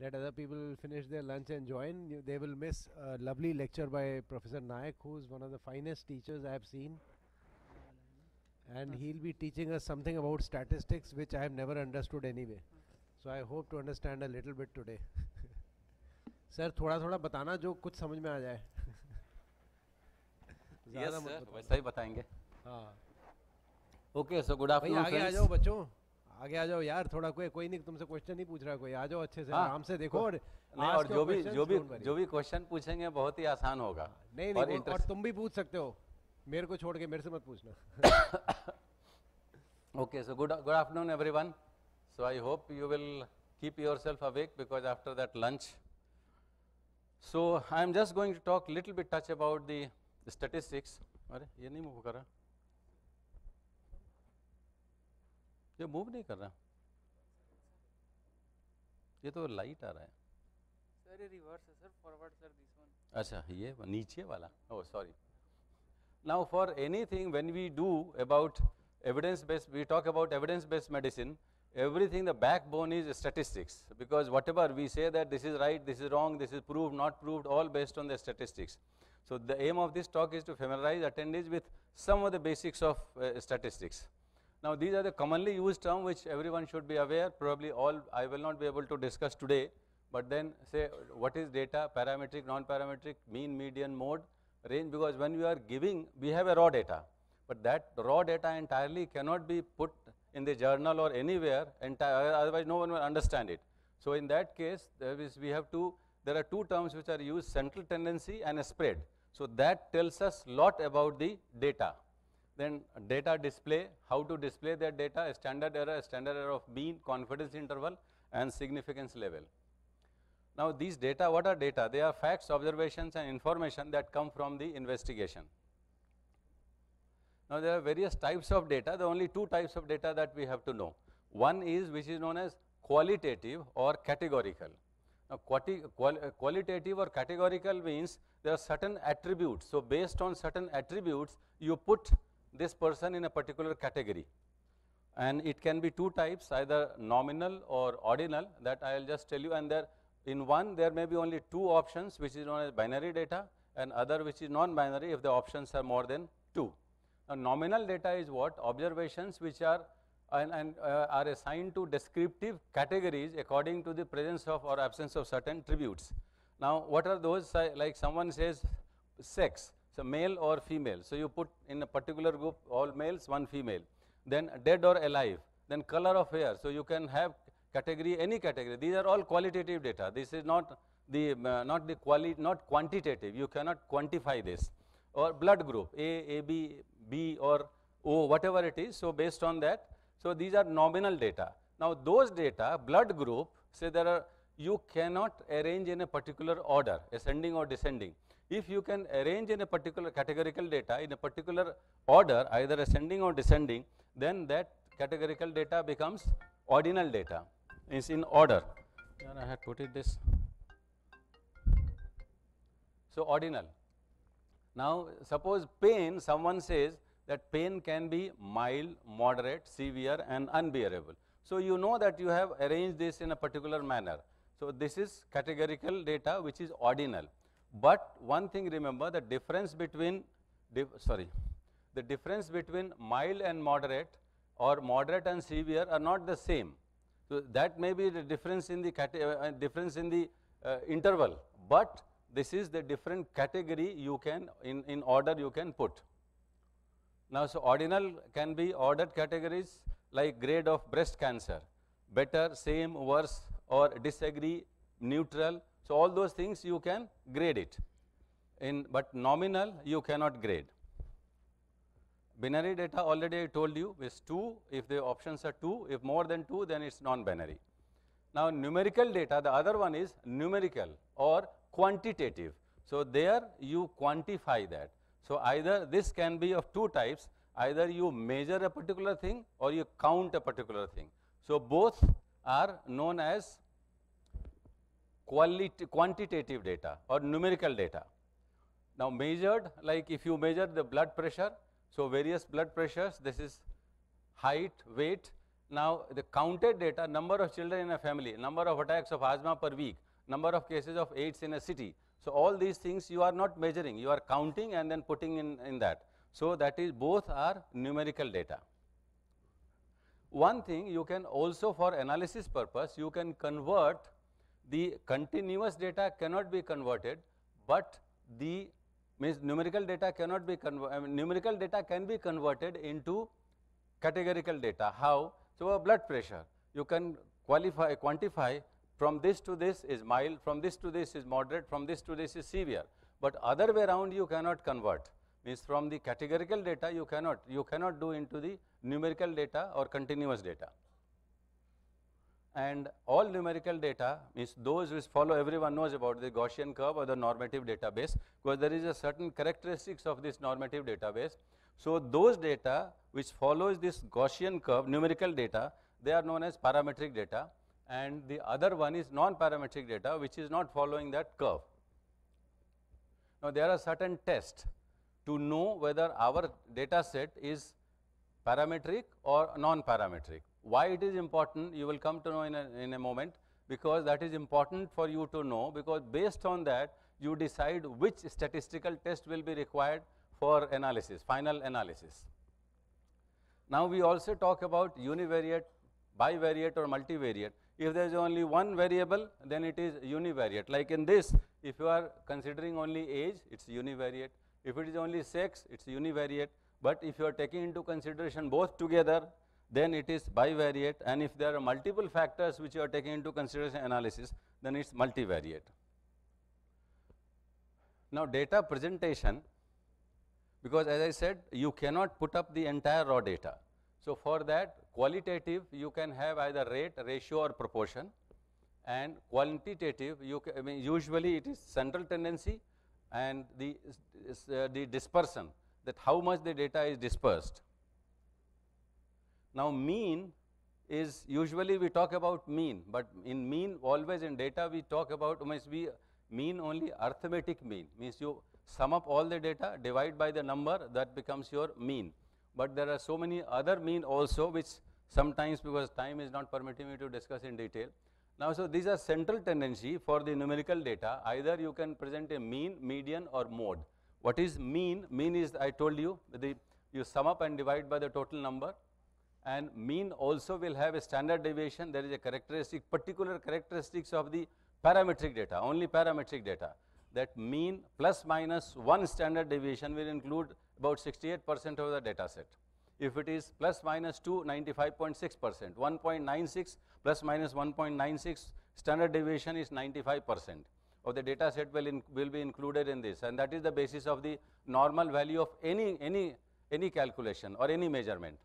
let other people finish their lunch and join. They will miss a lovely lecture by Professor Nayak, who is one of the finest teachers I have seen. And he'll be teaching us something about statistics, which I have never understood anyway. So I hope to understand a little bit today. Sir थोड़ा थोड़ा बताना जो कुछ समझ में आ जाए. Yes sir, वैसा ही बताएंगे. हाँ. Okay, so good afternoon आगे आ जाओ बच्चों, आगे आ जाओ यार. थोड़ा कोई नहीं तुमसे क्वेश्चन नहीं पूछ रहा, कोई आ जाओ अच्छे से आराम से देखो. और जो भी क्वेश्चन पूछेंगे बहुत ही आसान होगा. नहीं और तुम भी पूछ सकते हो, मेरे को छोड़ के मेरे से मत पूछना. Okay, so good afternoon everyone. So I hope you will keep yourself awake because after that lunch. So I am just going to talk little bit touch about the statistics. अरे ये नहीं मूव कर रहा, ये move नहीं कर रहा, ये तो लाइट आ रहा है. सर ये रिवर्स है sir, forward sir this one. अच्छा ये नीचे वाला. Oh sorry. Now for anything when we do about evidence based, we talk about evidence based medicine, everything the backbone is statistics, because whatever we say that this is right, this is wrong, this is proved, not proved, all based on the statistics. So the aim of this talk is to familiarize attendees with some of the basics of statistics. Now these are the commonly used terms which everyone should be aware. Probably all I will not be able to discuss today, but then say what is data, parametric, non-parametric, mean, median, mode, range, because when we are giving, we have a raw data, but that raw data entirely cannot be put in the journal or anywhere, otherwise no one will understand it. So in that case, there are two terms which are used, central tendency and a spread. So that tells us lot about the data. Then data display, how to display that data, a standard error of mean, confidence interval and significance level. Now these data, what are data? They are facts, observations and information that come from the investigation. Now there are various types of data. There are only two types of data that we have to know. One is which is known as qualitative or categorical. Now qualitative or categorical means there are certain attributes. So based on certain attributes, you put this person in a particular category. And it can be two types, either nominal or ordinal, that I will just tell you. And in one there may be only two options, which is known as binary data, and other which is non-binary if the options are more than two. Now nominal data is what? Observations which are are assigned to descriptive categories according to the presence of or absence of certain attributes. Now what are those? Like someone says sex, so male or female, so you put in a particular group all males, one female. Then dead or alive, then color of hair, so you can have category, any category. These are all qualitative data. This is not quantitative. You cannot quantify this. Or blood group, A, AB, B or O, whatever it is. So based on that, so these are nominal data. Now those data, blood group, say you cannot arrange in a particular order, ascending or descending. If you can arrange in a particular categorical data in a particular order, either ascending or descending, then that categorical data becomes ordinal data. Is in order. I had put it this. So ordinal. Now suppose pain, someone says that pain can be mild, moderate, severe and unbearable. So you know that you have arranged this in a particular manner. So this is categorical data which is ordinal. But one thing remember, the difference between mild and moderate or moderate and severe are not the same. So that may be the difference in the interval, but this is the different category you can in order you can put. Now so ordinal can be ordered categories like grade of breast cancer, better, same, worse or disagree, neutral. So all those things you can grade it. But nominal you cannot grade. Binary data already I told you is 2 if the options are 2, if more than 2 then it's non-binary. Now numerical data, the other one is numerical or quantitative. So there you quantify that. So either this can be of two types, either you measure a particular thing or you count a particular thing. So both are known as quantitative data or numerical data. Now measured, like if you measure the blood pressure, so various blood pressures, this is height, weight. Now, the counted data, number of children in a family, number of attacks of asthma per week, number of cases of AIDS in a city. So, all these things you are not measuring, you are counting and then putting in that. So, that is both are numerical data. One thing you can also, for analysis purpose, you can convert the continuous data cannot be converted, but the numerical data cannot be converted, numerical data can be converted into categorical data. How? So, blood pressure, you can quantify from this to this is mild, from this to this is moderate, from this to this is severe, but other way around you cannot convert. Means from the categorical data you cannot do into the numerical data or continuous data. And all numerical data means those which follow, everyone knows about the Gaussian curve or the normative database, because there is a certain characteristics of this normative database. So, those data which follows this Gaussian curve, numerical data, they are known as parametric data, and the other one is non-parametric data which is not following that curve. Now, there are certain tests to know whether our data set is parametric or non-parametric. Why it is important, you will come to know in a moment, because that is important for you to know, because based on that you decide which statistical test will be required for analysis, final analysis. Now, we also talk about univariate, bivariate or multivariate. If there is only one variable, then it is univariate. Like in this, if you are considering only age, it is univariate. If it is only sex, it is univariate. But if you are taking into consideration both together, then it is bivariate, and if there are multiple factors which you are taking into consideration analysis, then it is multivariate. Now, data presentation, because as I said, you cannot put up the entire raw data. So, for that qualitative you can have either rate, ratio or proportion, and quantitative usually it is central tendency and the dispersion, that how much the data is dispersed. Now, mean is usually we talk about mean, but in mean always in data we talk about mean only arithmetic mean, means you sum up all the data, divide by the number, that becomes your mean. But there are so many other mean also, which sometimes, because time is not permitting me to discuss in detail. Now, so these are central tendency for the numerical data. Either you can present a mean, median or mode. What is mean? Mean is, I told you, you sum up and divide by the total number, and mean also will have a standard deviation. There is a characteristic, particular characteristics of the parametric data, only parametric data, that mean plus minus 1 standard deviation will include about 68% of the data set. If it is plus minus 2, 95.6%, 1.96 plus minus 1.96 standard deviation is 95% of the data set will be included in this, and that is the basis of the normal value of any calculation or any measurement.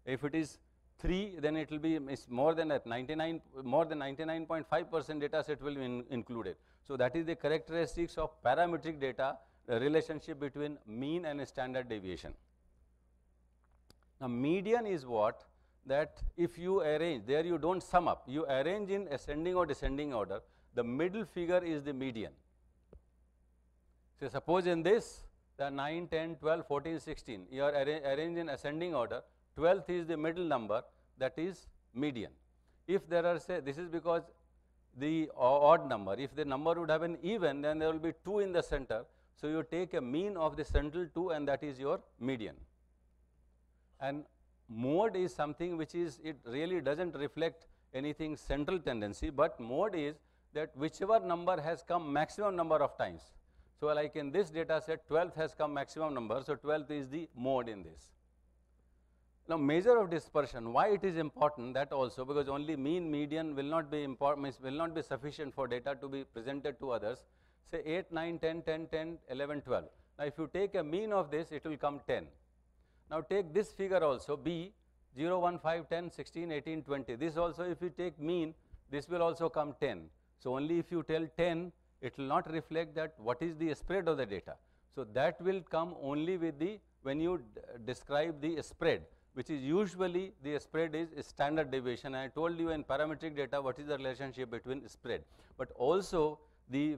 If it is 3, then it will be more than that, more than 99.5% data set will be included. So, that is the characteristics of parametric data, the relationship between mean and standard deviation. Now, median is what? That if you arrange, there you do not sum up, you arrange in ascending or descending order, the middle figure is the median. So, suppose in this the 9, 10, 12, 14, 16, you are arranged in ascending order, 12th is the middle number, that is median. If there are, say, this is because the odd number, if the number would have an even, then there will be 2 in the center. So, you take a mean of the central 2 and that is your median. And mode is something which is, it really does not reflect anything central tendency, but mode is that whichever number has come maximum number of times. So, like in this data set, 12th has come maximum number, so 12th is the mode in this. Now, measure of dispersion, why it is important, that also, because only mean, median will not be important, will not be sufficient for data to be presented to others. Say 8, 9, 10, 10, 10, 11, 12. Now, if you take a mean of this, it will come 10. Now, take this figure also, B, 0, 1, 5, 10, 16, 18, 20. This also, if you take mean, this will also come 10. So, only if you tell 10, it will not reflect that what is the spread of the data. So, that will come only with the, when you describe the spread, which is usually the spread is standard deviation. I told you in parametric data what is the relationship between spread, but also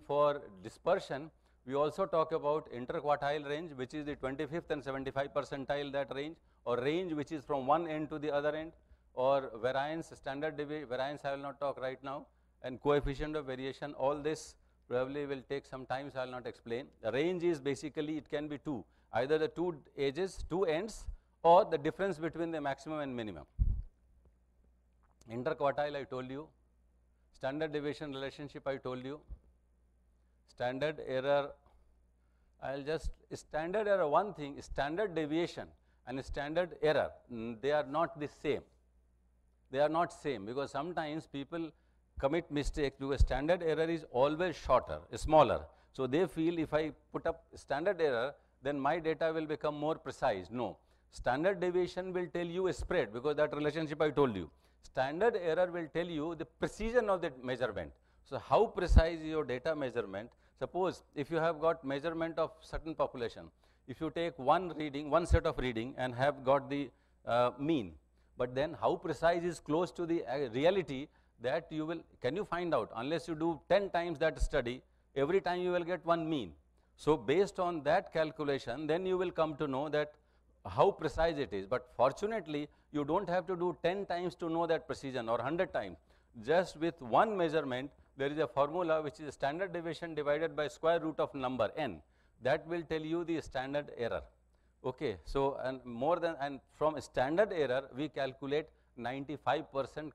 for dispersion we also talk about interquartile range, which is the 25th and 75th percentile, that range, or range which is from one end to the other end. or variance, standard deviation, variance I will not talk right now, and coefficient of variation, all this probably will take some time, so I will not explain. The range is basically, it can be two, either the two edges, two ends, or the difference between the maximum and minimum. Interquartile I told you, standard deviation relationship I told you, standard error, I will just, standard error, one thing, standard deviation and standard error, they are not the same. They are not same, because sometimes people commit mistakes because standard error is always shorter, smaller. So they feel if I put up standard error, then my data will become more precise. No, standard deviation will tell you a spread, because that relationship I told you. Standard error will tell you the precision of the measurement. So how precise is your data measurement? Suppose if you have got measurement of certain population, if you take one reading, one set of reading and have got the mean, but then how precise is close to the reality, that you will, can you find out? Unless you do 10 times that study, every time you will get one mean. So based on that calculation, then you will come to know that how precise it is. But fortunately, you don't have to do 10 times to know that precision, or 100 times. Just with one measurement, there is a formula which is standard deviation divided by square root of number n. That will tell you the standard error. Okay, so and more than, and from standard error we calculate 95%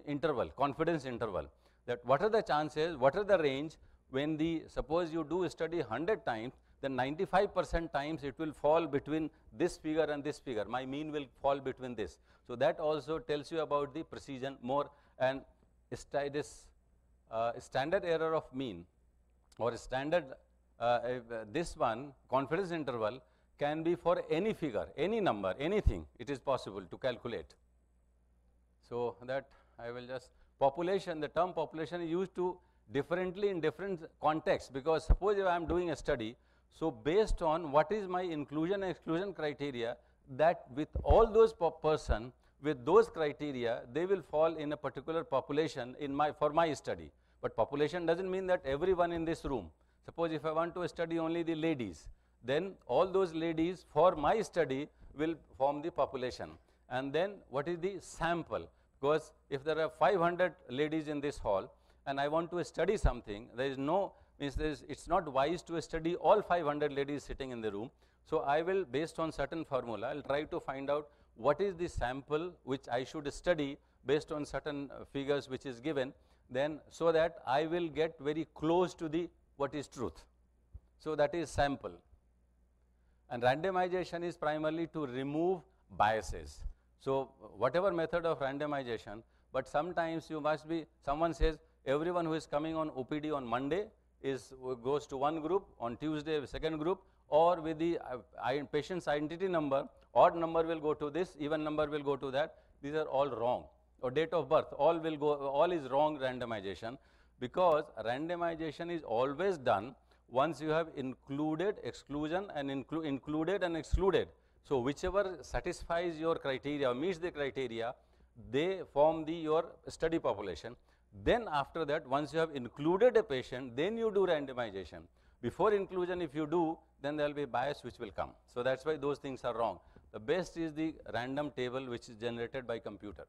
interval, confidence interval. That what are the chances, what are the range when the, suppose you do study 100 times, then 95% times it will fall between this figure and this figure. My mean will fall between this. So that also tells you about the precision more. And this standard error of mean, or standard this one confidence interval can be for any figure, any number, anything it is possible to calculate. So that I will just, population, the term population is used to differently in different contexts, because suppose if I am doing a study, so based on what is my inclusion and exclusion criteria, that with all those person with those criteria, they will fall in a particular population in my, for my study. But population doesn't mean that everyone in this room. Suppose if I want to study only the ladies, then all those ladies for my study will form the population. And then what is the sample? Because if there are 500 ladies in this hall and I want to study something, there is no, means it's not wise to study all 500 ladies sitting in the room. So I will, based on certain formula, I will try to find out what is the sample which I should study based on certain figures which is given, then so that I will get very close to the what is truth. So that is sample. And randomization is primarily to remove biases. So whatever method of randomization, but sometimes you must be, someone says everyone who is coming on OPD on Monday goes to one group, on Tuesday second group, or with the patient's identity number, odd number will go to this, even number will go to that. These are all wrong. Or date of birth, all will go, all is wrong randomization, because randomization is always done once you have included exclusion and included and excluded. So whichever satisfies your criteria or meets the criteria, they form your study population. Then after that, once you have included a patient, then you do randomization. Before inclusion, if you do, then there will be bias which will come. So that's why those things are wrong. The best is the random table which is generated by computer.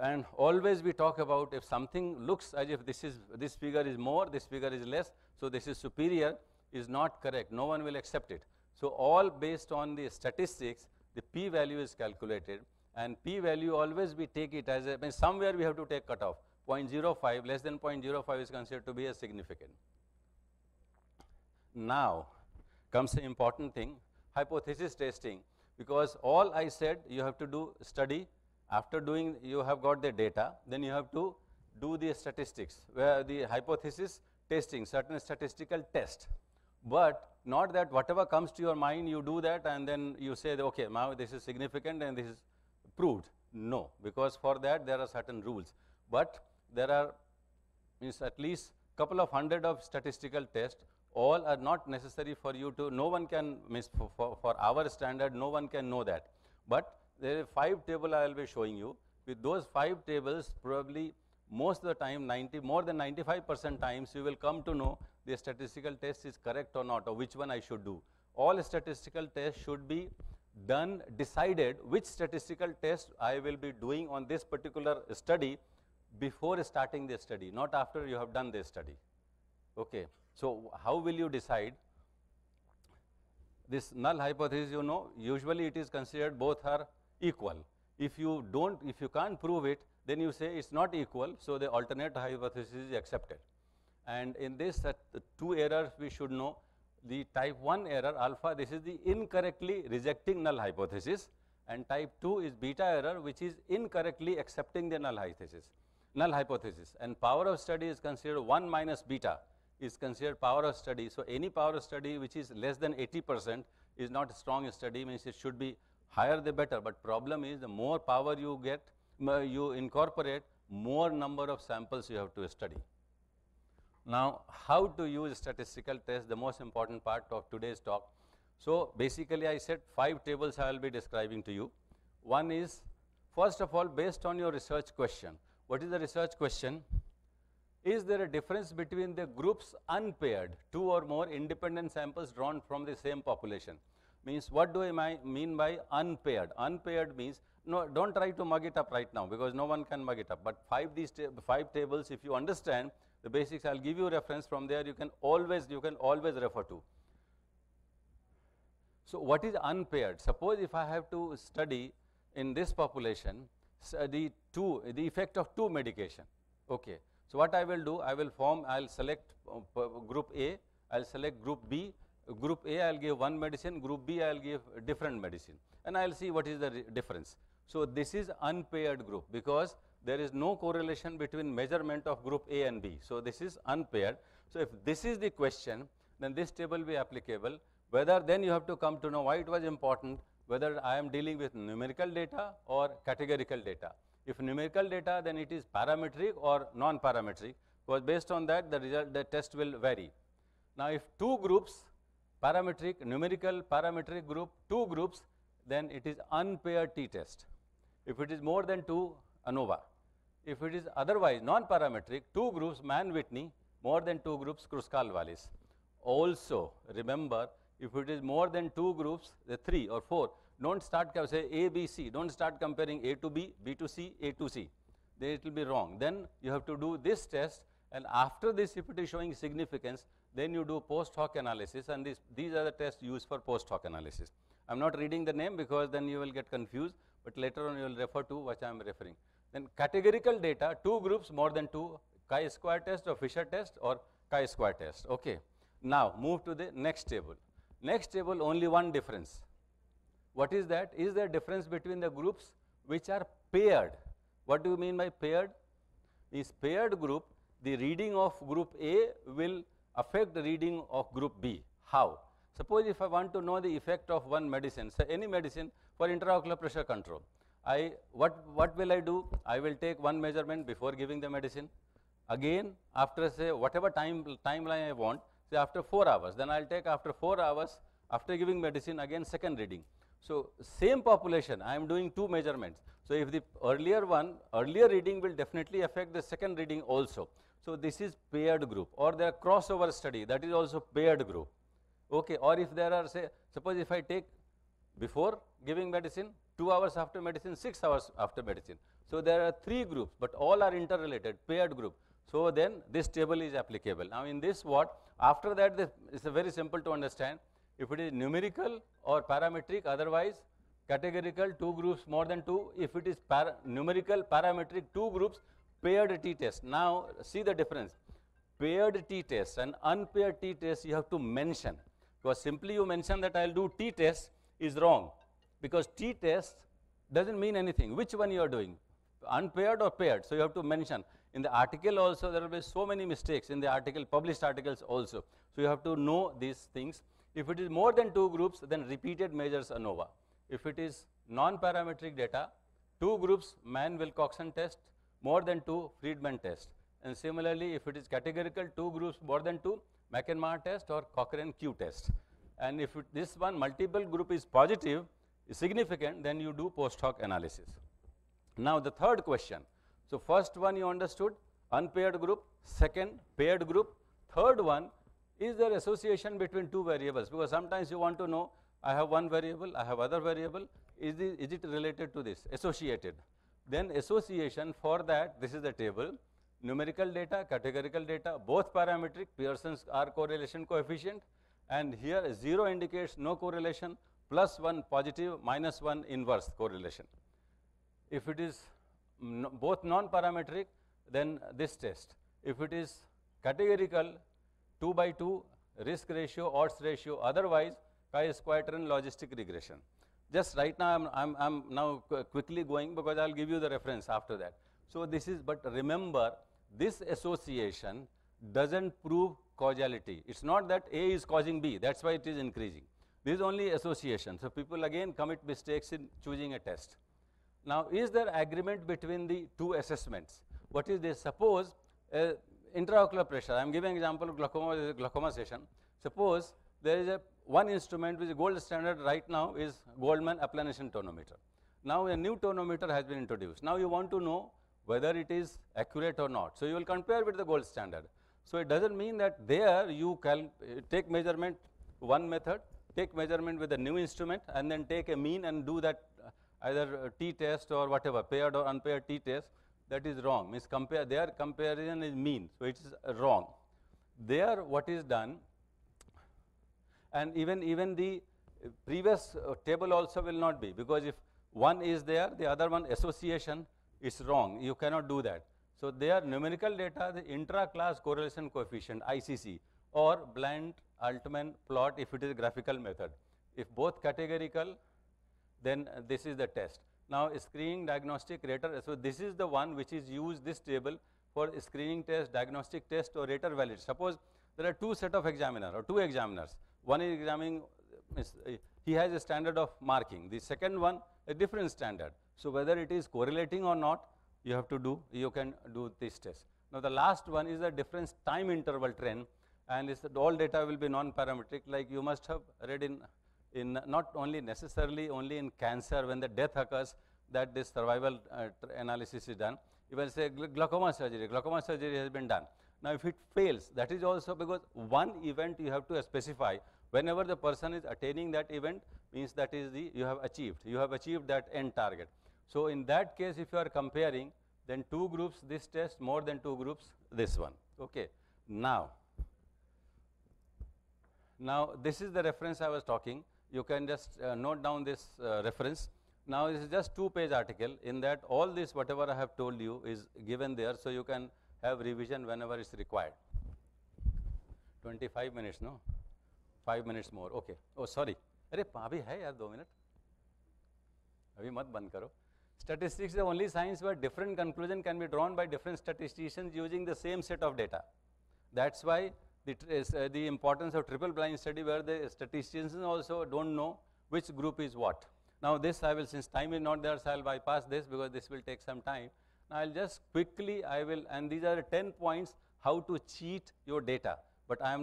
And always we talk about if something looks as if this figure is more, this figure is less, so this is superior, is not correct. No one will accept it. So all based on the statistics, the p-value is calculated, and p-value always we take it as a, somewhere we have to take cutoff. 0.05, less than 0.05 is considered to be a significant. Now comes the important thing, hypothesis testing, because all I said you have to do study. After doing, you have got the data, then you have to do the statistics, where the hypothesis testing, certain statistical test. But not that whatever comes to your mind, you do that and then you say, okay, now this is significant and this is proved. No, because for that there are certain rules. But there are at least couple of hundred of statistical tests. All are not necessary for you to, no one can, for our standard, no one can know that. But there are 5 tables I will be showing you. With those 5 tables, probably most of the time, more than 95% times, you will come to know the statistical test is correct or not, or which one I should do. All statistical tests should be decided which statistical test I will be doing on this particular study before starting the study, not after you have done the study. Okay. So, how will you decide? This null hypothesis, you know, usually it is considered both are equal. If you can't prove it, then you say it's not equal, so the alternate hypothesis is accepted. And in this two errors we should know. The type 1 error alpha, this is the incorrectly rejecting null hypothesis, and type 2 is beta error, which is incorrectly accepting the null hypothesis. And power of study is considered 1 minus beta is considered power of study. So, any power of study which is less than 80% is not a strong study, means it should be higher the better, but problem is the more power you get, you incorporate, more number of samples you have to study. Now, how to use statistical test, the most important part of today's talk. So, basically I said 5 tables I will be describing to you. One is, first of all, based on your research question. What is the research question? Is there a difference between the groups unpaired, 2 or more independent samples drawn from the same population? Means what do I mean by unpaired? Unpaired means, no, don't try to mug it up right now, because no one can mug it up, but 5 tables, if you understand the basics, I will give you reference from there, you can always refer to. So, what is unpaired? Suppose if I have to study in this population the effect of 2 medication. Okay. So, what I will do, I will select group A, I will select group B. Group A I will give one medicine, group B I will give different medicine, and I will see what is the difference. So, this is unpaired group, because there is no correlation between measurement of group A and B. So, this is unpaired. So, if this is the question, then this table will be applicable. Whether then you have to come to know why it was important, whether I am dealing with numerical data or categorical data. If numerical data, then it is parametric or non-parametric, because based on that the test will vary. Now, if 2 groups, parametric, numerical, parametric group, 2 groups, then it is unpaired t-test. If it is more than 2, ANOVA. If it is otherwise non-parametric, 2 groups, Mann-Whitney, more than 2 groups, Kruskal-Wallis. Also, remember, if it is more than 2 groups, the 3 or 4, don't start say A, B, C, don't start comparing A to B, B to C, A to C, then it will be wrong. Then you have to do this test, and after this, if it is showing significance, then you do post hoc analysis, and these are the tests used for post hoc analysis. I am not reading the name, because then you will get confused, but later on you will refer to what I am referring. Then categorical data, 2 groups, more than 2, chi-square test or Fisher test or chi-square test. Okay. Now, move to the next table. Next table, only one difference. What is that? Is there difference between the groups which are paired? What do you mean by paired? Is paired group, the reading of group A will affect the reading of group B. How? Suppose if I want to know the effect of one medicine, say any medicine for intraocular pressure control, what will I do? I will take one measurement before giving the medicine. Again, after say whatever timeline I want, say after 4 hours, then I will take after 4 hours, after giving medicine, again second reading. So, same population, I am doing 2 measurements. So, if the earlier reading will definitely affect the second reading also. So, this is paired group, or there are crossover study, that is also paired group. Okay. Or if there are, say, suppose if I take before giving medicine, 2 hours after medicine, 6 hours after medicine. So, there are 3 groups, but all are interrelated, paired group. So, then this table is applicable. Now, in this what? After that, it is very simple to understand. If it is numerical or parametric, otherwise categorical, 2 groups more than 2. If it is numerical, parametric, 2 groups, paired t-test. Now, see the difference. Paired t-test and unpaired t-test you have to mention, because simply you mention that I will do t-test is wrong, because t-test does not mean anything. Which one you are doing? Unpaired or paired? So, you have to mention. In the article also there will be so many mistakes in the article, published articles also. So, you have to know these things. If it is more than 2 groups, then repeated measures ANOVA. If it is non-parametric data, 2 groups, Mann-Wilcoxon test, more than 2, Friedman test. And similarly, if it is categorical, 2 groups more than 2, McEnmar test or Cochrane Q test. And if this one multiple group is positive, is significant, then you do post hoc analysis. Now, the third question. So, first one you understood, unpaired group, second paired group, third one, is there association between 2 variables? Because sometimes you want to know, I have one variable, I have other variable, is it related to this? Associated. Then association, for that, this is the table, numerical data, categorical data, both parametric, Pearson's R correlation coefficient, and here 0 indicates no correlation, +1 positive, -1 inverse correlation. If it is both non-parametric, then this test. If it is categorical, 2 by 2, risk ratio, odds ratio, otherwise chi-squaternion logistic regression. Just right now, I'm now quickly going because I'll give you the reference after that. So this is, but remember, this association doesn't prove causality. It's not that A is causing B, that's why it is increasing. This is only association. So people again commit mistakes in choosing a test. Now, is there agreement between the two assessments? What is this? Suppose intraocular pressure. I am giving example of glaucoma session. Suppose there is one instrument which is gold standard right now is Goldmann applanation tonometer. Now a new tonometer has been introduced. Now you want to know whether it is accurate or not. So you will compare with the gold standard. So it doesn't mean that there you can take measurement one method, take measurement with a new instrument, and then take a mean and do that either t-test or whatever, paired or unpaired t-test. That is wrong. Means their comparison is mean, so it is wrong. There what is done, and even the previous table also will not be, because if one is there, the other one association is wrong. You cannot do that. So their numerical data, the intra-class correlation coefficient (ICC) or Bland-Altman plot if it is a graphical method. If both categorical, then this is the test. Now screening diagnostic rater, so this is the one which is used, this table, for screening test, diagnostic test or rater valid. Suppose there are two set of examiner or two examiners. One is examining, he has a standard of marking. The second one a different standard. So whether it is correlating or not, you can do this test. Now the last one is the difference time interval trend, and all data will be non-parametric. Like you must have read in not only necessarily only in cancer when the death occurs that this survival analysis is done. Even say glaucoma surgery has been done. Now if it fails, that is also because one event you have to specify. Whenever the person is attaining that event, means that is you have achieved that end target. So in that case, if you are comparing, then two groups this test, more than two groups this one. Okay. Now this is the reference I was talking. You can just note down this reference. Now this is just 2-page article. In that all this whatever I have told you is given there, so you can have revision whenever it's required. 25 minutes, no? 5 minutes more. Okay. Oh sorry. अरे अभी है यार 2 minute. अभी मत बंद करो. Statistics is the only science where different conclusion can be drawn by different statisticians using the same set of data. That's why the importance of triple blind study, where the statisticians also don't know which group is what. Now this I will, since time is not there, so I will bypass this because this will take some time. Now I will just quickly, and these are 10 points how to cheat your data. But I have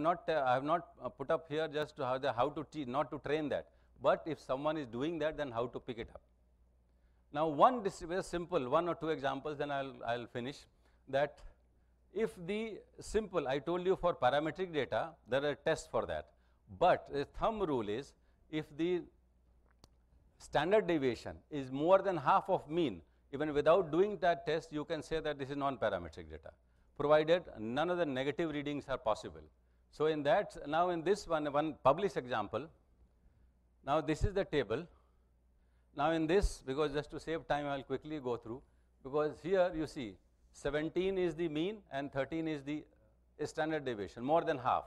not put up here just to how to cheat, not to train that. But if someone is doing that, then how to pick it up. Now one simple, 1 or 2 examples, then I'll finish. That if the simple, I told you for parametric data, there are tests for that. But the thumb rule is, if the standard deviation is more than half of mean, even without doing that test, you can say that this is non-parametric data, provided none of the negative readings are possible. So in that, now in this one published example, now this is the table. Now in this, because just to save time, I will quickly go through, because here you see 17 is the mean and 13 is the standard deviation, more than half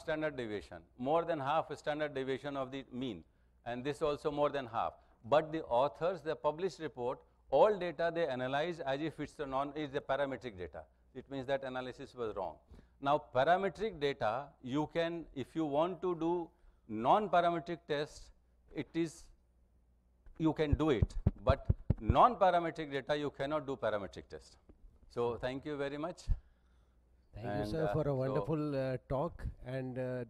standard deviation, more than half standard deviation of the mean, and this also more than half. But the authors, the published report, all data they analyze as if it's the parametric data. It means that analysis was wrong. Now parametric data, you can, if you want to do non-parametric tests, you can do it, but non-parametric data you cannot do parametric test. So thank you very much. Thank you, sir, for a wonderful talk, and